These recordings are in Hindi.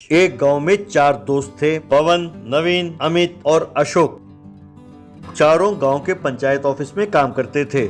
एक गांव में 4 दोस्त थे, पवन, नवीन, अमित और अशोक। चारों गांव के पंचायत ऑफिस में काम करते थे।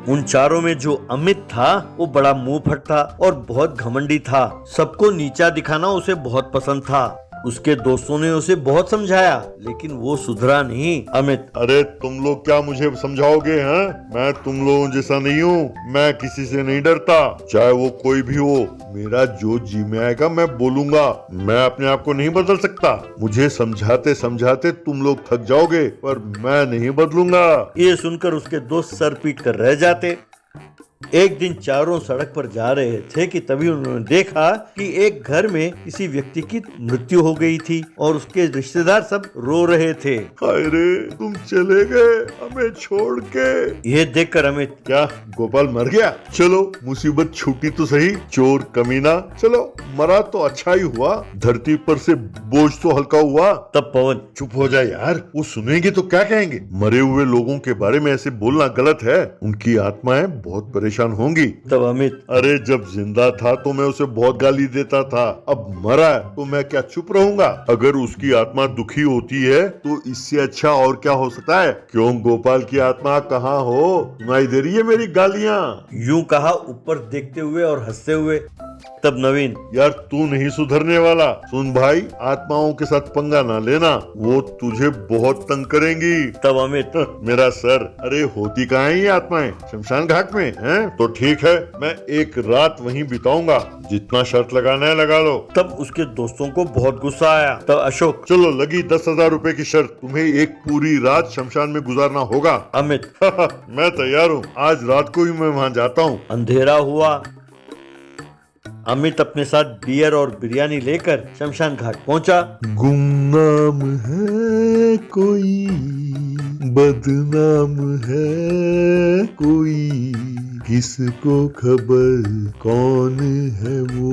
उन चारों में जो अमित था वो बड़ा मुंह फट था और बहुत घमंडी था। सबको नीचा दिखाना उसे बहुत पसंद था। उसके दोस्तों ने उसे बहुत समझाया लेकिन वो सुधरा नहीं। अमित, अरे तुम लोग क्या मुझे समझाओगे हैं? मैं तुम लोगों जैसा नहीं हूँ। मैं किसी से नहीं डरता, चाहे वो कोई भी हो। मेरा जो जी में आएगा मैं बोलूंगा। मैं अपने आप को नहीं बदल सकता। मुझे समझाते समझाते तुम लोग थक जाओगे, पर मैं नहीं बदलूंगा। ये सुनकर उसके दोस्त सर पीट कर रह जाते। एक दिन चारों सड़क पर जा रहे थे कि तभी उन्होंने देखा कि एक घर में किसी व्यक्ति की मृत्यु हो गई थी और उसके रिश्तेदार सब रो रहे थे। हाय रे, तुम चले गए हमें छोड़ के। ये देखकर अमित, क्या गोपाल मर गया? चलो मुसीबत छूटी तो सही, चोर कमीना। चलो मरा तो अच्छा ही हुआ, धरती पर से बोझ तो हल्का हुआ। तब पवन, चुप हो जाए यार, वो सुनेंगे तो क्या कहेंगे? मरे हुए लोगों के बारे में ऐसे बोलना गलत है। उनकी आत्माएं बहुत परेशान होंगी। तब अमित, अरे जब जिंदा था तो मैं उसे बहुत गाली देता था, अब मरा है तो मैं क्या चुप रहूंगा? अगर उसकी आत्मा दुखी होती है तो इससे अच्छा और क्या हो सकता है? क्यों गोपाल की आत्मा कहाँ हो? सुनाई दे रही है मेरी गालियाँ? यूं कहा ऊपर देखते हुए और हंसते हुए। तब नवीन, यार तू नहीं सुधरने वाला। सुन भाई, आत्माओं के साथ पंगा ना लेना, वो तुझे बहुत तंग करेंगी। तब अमित, मेरा सर, अरे होती कहाँ है ये आत्माएं? शमशान घाट में हैं? तो ठीक है, मैं एक रात वहीं बिताऊंगा। जितना शर्त लगाना है लगा लो। तब उसके दोस्तों को बहुत गुस्सा आया। तब अशोक, चलो लगी 10,000 रुपए की शर्त, तुम्हें एक पूरी रात शमशान में गुजारना होगा। अमित, मैं तैयार हूँ, आज रात को ही मैं वहाँ जाता हूँ। अंधेरा हुआ। अमित अपने साथ बियर और बिरयानी लेकर शमशान घाट पहुंचा। गुमनाम है कोई, बदनाम है कोई, किसको खबर कौन है वो,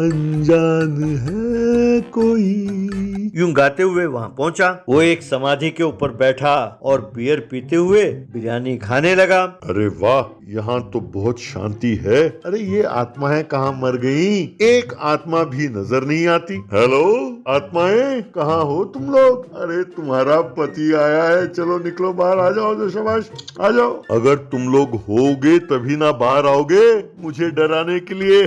अनजान है कोई। यूं गाते हुए वहां पहुंचा। वो एक समाधि के ऊपर बैठा और बियर पीते हुए बिरयानी खाने लगा। अरे वाह, यहाँ तो बहुत शांति है। अरे ये आत्माएं कहाँ मर गई? एक आत्मा भी नजर नहीं आती। हेलो आत्माएं, कहाँ हो तुम लोग? अरे तुम्हारा पति आया है, चलो निकलो बाहर, आ जाओ। जो शाबाश, आ जाओ। अगर तुम लोग होगे तभी ना बाहर आओगे मुझे डराने के लिए।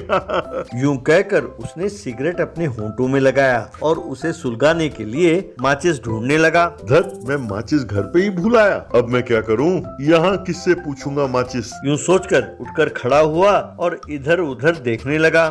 यूं कहकर उसने सिगरेट अपने होंठों में लगाया और उसे सुलगाने के लिए माचिस ढूंढने लगा। धत, मैं माचिस घर पे ही भूल आया। अब मैं क्या करूं? यहाँ किससे पूछूंगा माचिस? यूं सोचकर उठकर खड़ा हुआ और इधर उधर देखने लगा।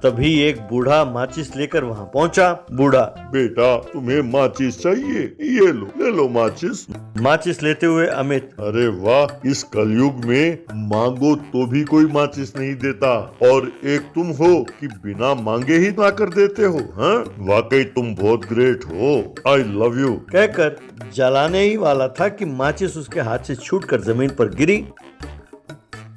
तभी एक बूढ़ा माचिस लेकर वहां पहुंचा। बूढ़ा, बेटा तुम्हें माचिस चाहिए? ये लो, ले लो माचिस। माचिस लेते हुए अमित, अरे वाह, इस कलयुग में मांगो तो भी कोई माचिस नहीं देता, और एक तुम हो कि बिना मांगे ही ना कर देते हो। हाँ, वाकई तुम बहुत ग्रेट हो। I love you. कहकर जलाने ही वाला था कि माचिस उसके हाथ से छूटकर जमीन पर गिरी।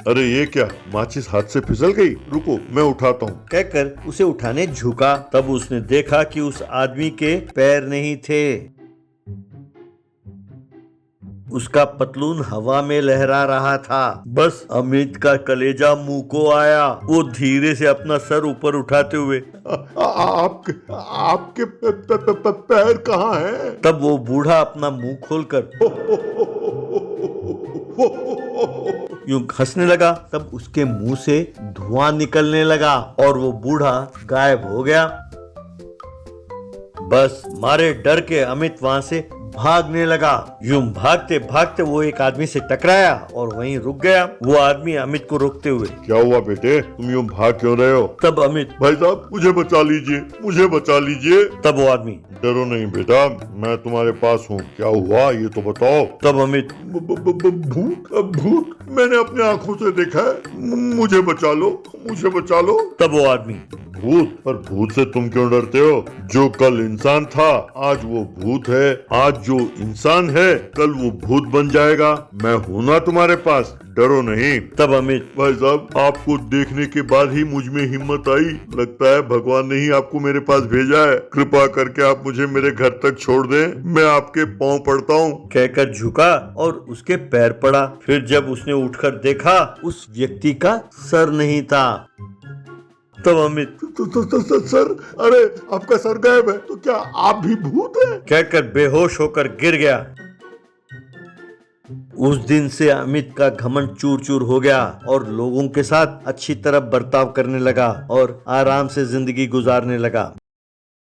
अरे ये क्या, माचिस हाथ से फिसल गई? रुको मैं उठाता हूँ। कहकर उसे उठाने झुका। तब उसने देखा कि उस आदमी के पैर नहीं थे। उसका पतलून हवा में लहरा रहा था। बस अमित का कलेजा मुंह को आया। वो धीरे से अपना सर ऊपर उठाते हुए, आपके पैर कहाँ हैं? तब वो बूढ़ा अपना मुंह खोलकर यूं हंसने लगा। तब उसके मुंह से धुआं निकलने लगा और वो बूढ़ा गायब हो गया। बस मारे डर के अमित वहां से भागने लगा। यूं भागते भागते वो एक आदमी से टकराया और वहीं रुक गया। वो आदमी अमित को रोकते हुए, क्या हुआ बेटे, तुम यूं भाग क्यों रहे हो? तब अमित, भाई साहब मुझे बचा लीजिए, मुझे बचा लीजिए। तब वो आदमी, डरो नहीं बेटा, मैं तुम्हारे पास हूँ। क्या हुआ ये तो बताओ। तब अमित, भूत, भूत मैंने अपने आंखों से देखा है, मुझे बचा लो, मुझे बचा लो। तब वो आदमी, भूत। पर भूत से तुम क्यों डरते हो? जो कल इंसान था आज वो भूत है, आज जो इंसान है कल वो भूत बन जाएगा। मैं हूं ना तुम्हारे पास, डरो नहीं। तब अमित, भाई साहब, आपको देखने के बाद ही मुझ में हिम्मत आई। लगता है भगवान ने ही आपको मेरे पास भेजा है। कृपा करके आप मुझे मेरे घर तक छोड़ दें, मैं आपके पांव पड़ता हूँ। कहकर झुका और उसके पैर पड़ा। फिर जब उसने उठकर देखा, उस व्यक्ति का सर नहीं था। तब अमित सर, अरे आपका सर गायब है, तो क्या आप भी भूत हैं? कहकर बेहोश होकर गिर गया। उस दिन से अमित का घमंड चूर चूर हो गया और लोगों के साथ अच्छी तरह बर्ताव करने लगा और आराम से जिंदगी गुजारने लगा।